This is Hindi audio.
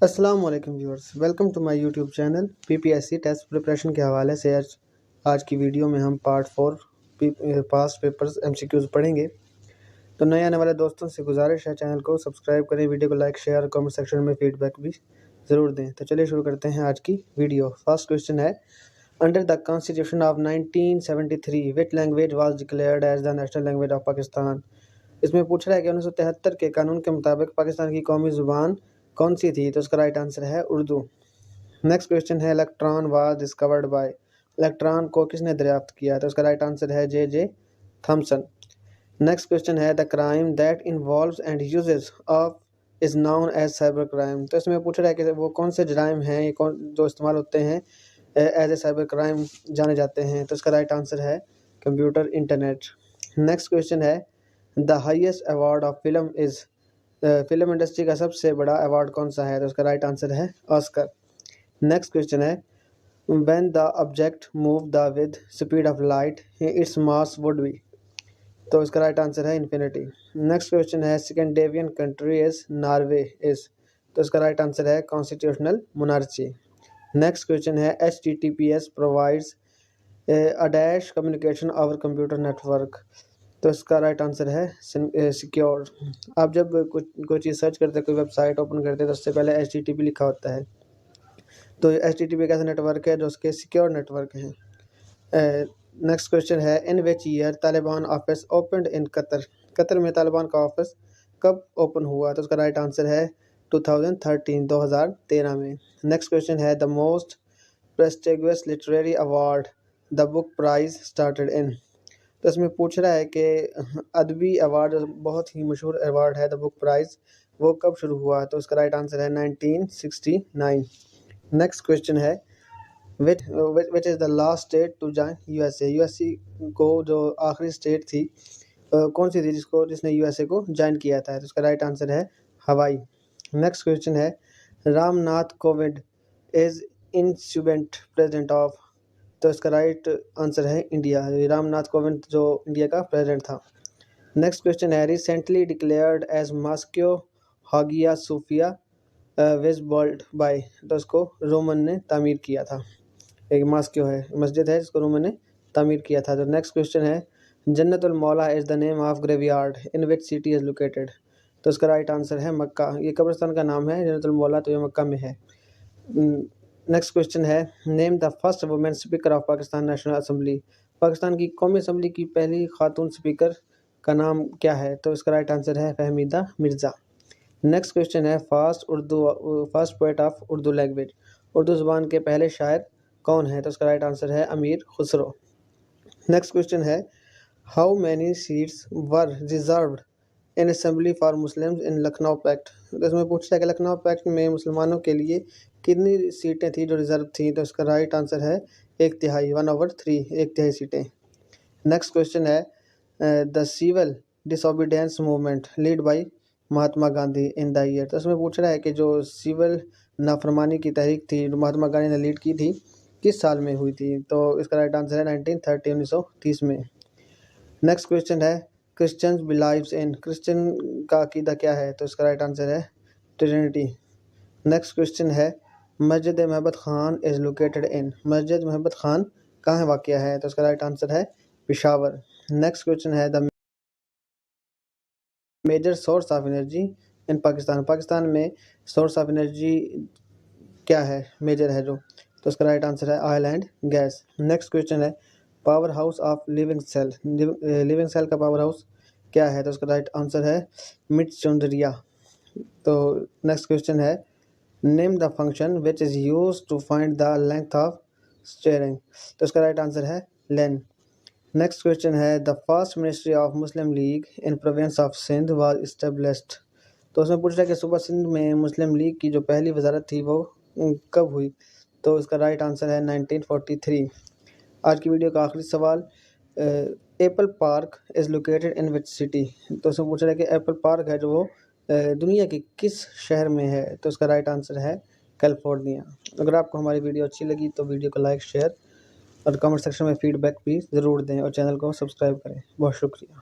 अस्सलाम वालेकुम viewers, welcome to my YouTube channel. PPSC test preparation के हवाले से आज की वीडियो में हम पार्ट 4 पास्ट पेपर्स एमसीक्यूज पढ़ेंगे। तो नए आने वाले दोस्तों से गुजारिश है चैनल को सब्सक्राइब करें, वीडियो को लाइक शेयर और कमेंट सेक्शन में फीडबैक भी ज़रूर दें। तो चलिए शुरू करते हैं आज की वीडियो। फर्स्ट क्वेश्चन है, under the constitution of 1973 which language was declared as the national language of Pakistan. इसमें पूछ रहा है कि 1973 के कानून के मुताबिक पाकिस्तान की कौमी ज़ुबान कौन सी थी। तो इसका राइट आंसर है उर्दू। नेक्स्ट क्वेश्चन है, electron was discovered by. Electron को किसने दरियाफ्त किया। तो इसका राइट आंसर है जे थॉमसन। नेक्स्ट क्वेश्चन है, the crime that involves and uses of is known as cyber crime. तो इसमें पूछ रहा है कि वो कौन से जराइम हैं ये कौन जो इस्तेमाल होते हैं एज ए साइबर क्राइम जाने जाते हैं। तो इसका राइट आंसर है कंप्यूटर इंटरनेट। नेक्स्ट क्वेश्चन है, the highest award of film is. Film industry का सबसे बड़ा अवार्ड कौन सा है। तो उसका राइट आंसर है ऑस्कर। नेक्स्ट क्वेश्चन है, when the object move the with speed of light its mass would be. तो इसका राइट आंसर है इन्फिनिटी। नेक्स्ट क्वेश्चन है, Scandinavian country is Norway is. तो इसका राइट आंसर है कॉन्स्टिट्यूशनल मोनार्ची। नेक्स्ट क्वेश्चन है, HTTPS provides a dash communication over computer network. तो इसका राइट आंसर है सिक्योर। आप जब कोई चीज़ सर्च करते हैं, कोई वेबसाइट ओपन करते हैं तो उससे पहले HTTP लिखा होता है। तो HTTP एक ऐसा नेटवर्क है जो उसके सिक्योर नेटवर्क है। नेक्स्ट क्वेश्चन है, in which year Taliban office opened in Qatar. Qatar में तालिबान का ऑफिस कब ओपन हुआ। तो उसका राइट आंसर है 2013 में। नेक्स्ट क्वेश्चन है, the most prestigious literary award the book prize started in. तो इसमें पूछ रहा है कि अदबी अवार्ड बहुत ही मशहूर अवार्ड है द बुक प्राइज़, वो कब शुरू हुआ। तो उसका राइट आंसर है 1969। नेक्स्ट क्वेश्चन है, which is the last state to join USA। USA को जो आखिरी स्टेट थी कौन सी थी जिसने USA को ज्वाइन किया था। तो उसका राइट आंसर है हवाई। नेक्स्ट क्वेश्चन है, Ramnath Kovind is institute president of. तो इसका राइट आंसर है इंडिया। रामनाथ कोविंद जो इंडिया का प्रेसिडेंट था। नेक्स्ट क्वेश्चन है, recently declared as mosque Hagia Sophia विज़बॉल्ड बाय। तो इसको रोमन ने तामीर किया था। एक मॉस्को है, मस्जिद है जिसको रोमन ने तामीर किया था। तो नेक्स्ट क्वेश्चन है, जन्नतुल मौला is the name of graveyard in which city is located. तो इसका राइट आंसर है मक्का। ये कब्रिस्तान का नाम है जन्नतुल मौला, तो ये मक्का में है। नेक्स्ट क्वेश्चन है, name the first women speaker of Pakistan national assembly. Pakistan की कौमी असेंबली की पहली खातून स्पीकर का नाम क्या है। तो इसका राइट आंसर है फहमीदा मिर्ज़ा। नेक्स्ट क्वेश्चन है, first poet of Urdu language. Urdu ज़ुबान के पहले शायर कौन है। तो इसका राइट आंसर है अमीर खुसरो। नेक्स्ट क्वेश्चन है, how many seats were reserved in assembly for Muslims in Lucknow pact. तो इसमें पूछता है कि लखनऊ पैक्ट में मुसलमानों के लिए कितनी सीटें थी जो रिजर्व थी। तो इसका राइट आंसर है 1/3, 1/3, 1/3 सीटें। नेक्स्ट क्वेश्चन है, the civil disobedience movement lead by Mahatma Gandhi in the year. तो इसमें पूछ रहा है कि जो सिविल नाफरमानी की तहरीक थी जो महात्मा गांधी ने लीड की थी किस साल में हुई थी। तो इसका राइट आंसर है 1930, 1930 में। नेक्स्ट क्वेश्चन है, क्रिश्चियंस बिलीव्स इन। क्रिश्चियन का अकीदा क्या है। तो इसका राइट आंसर है ट्रिनिटी। नेक्स्ट क्वेश्चन है, मस्जिद महबत खान इज़ लोकेटेड इन। मस्जिद महबत खान कहाँ वाक़या है। तो इसका राइट आंसर है पेशावर। नेक्स्ट क्वेश्चन है, the major source of energy in Pakistan. Pakistan में सोर्स ऑफ एनर्जी क्या है, मेजर है जो। तो इसका राइट आंसर है oil and gas. Next question है, power house of living cell. Living cell का पावर हाउस क्या है। तो इसका राइट आंसर है मिटचुंदरिया। तो नेक्स्ट क्वेश्चन है, name the function which is use to find the length of string. तो इसका राइट आंसर है लेन। नेक्स्ट क्वेश्चन है, the first ministry of Muslim League in province of Sindh was established. तो उसमें पूछ रहा है कि सूबा सिंध में मुस्लिम लीग की जो पहली वजारत थी वो कब हुई। तो इसका राइट आंसर है 1943। आज की वीडियो का आखिरी सवाल, Apple park is located in which city. तो उसमें पूछ रहा है कि एप्पल पार्क है जो वो दुनिया के किस शहर में है। तो इसका राइट आंसर है कैलिफोर्निया। अगर आपको हमारी वीडियो अच्छी लगी तो वीडियो को लाइक शेयर और कमेंट सेक्शन में फीडबैक भी ज़रूर दें और चैनल को सब्सक्राइब करें। बहुत शुक्रिया।